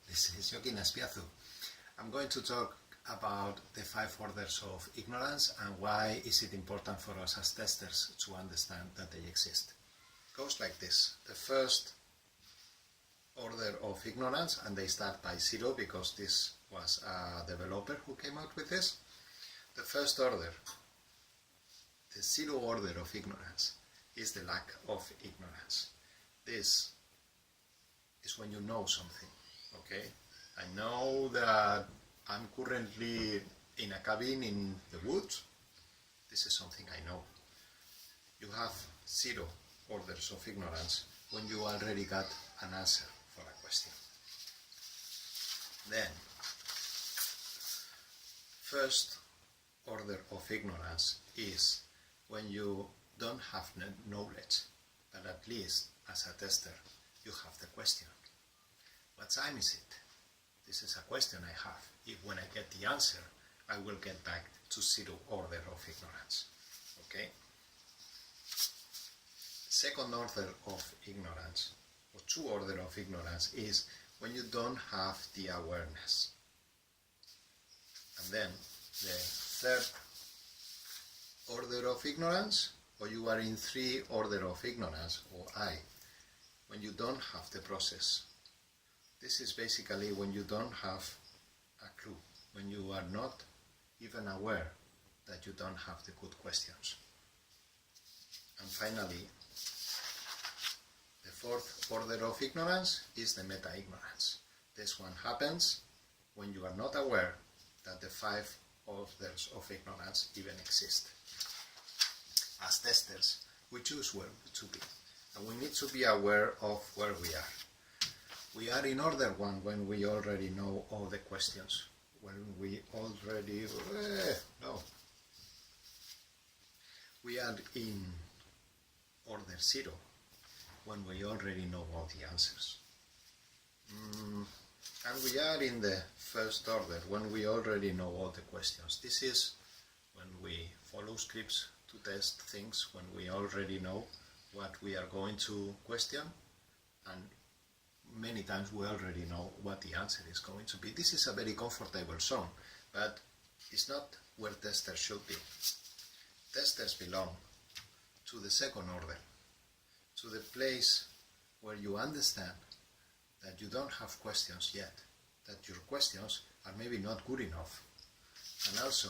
This is Joaquin Aspiazu. I'm going to talk about the 5 orders of ignorance and why is it important for us as testers to understand that they exist. It goes like this. The first order of ignorance, and they start by 0 because this was a developer who came out with this. The first order, the 0 order of ignorance, is the lack of ignorance. This is when you know something, okay? I know that I'm currently in a cabin in the woods. This is something I know. You have 0 orders of ignorance when you already got an answer for a question. Then, first order of ignorance is when you don't have knowledge, but at least as a tester you have the question. What time is it? This is a question I have. If when I get the answer, I will get back to 0 order of ignorance. Okay? Second order of ignorance, or 2 order of ignorance, is when you don't have the awareness. And then the third order of ignorance, or you are in 3 order of ignorance, or I, when you don't have the process. This is basically when you don't have a clue, when you are not even aware that you don't have the good questions. And finally, the 4th order of ignorance is the meta-ignorance. This one happens when you are not aware that the 5 orders of ignorance even exist. As testers, we choose where to be, and we need to be aware of where we are. We are in order 1 when we already know all the questions, when we already We are in order 0 when we already know all the answers. And we are in the first order when we already know all the questions. This is when we follow scripts to test things, when we already know what we are going to question, and many times we already know what the answer is going to be. This is a very comfortable zone, but it's not where testers should be. Testers belong to the second order, to the place where you understand that you don't have questions yet, that your questions are maybe not good enough, and also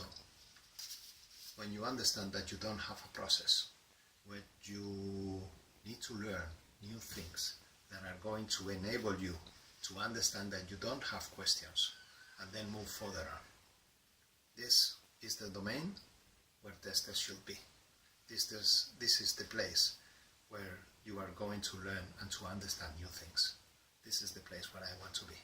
when you understand that you don't have a process, where you need to learn new things that are going to enable you to understand that you don't have questions and then move further on. This is the domain where testers should be. This is the place where you are going to learn and to understand new things. This is the place where I want to be.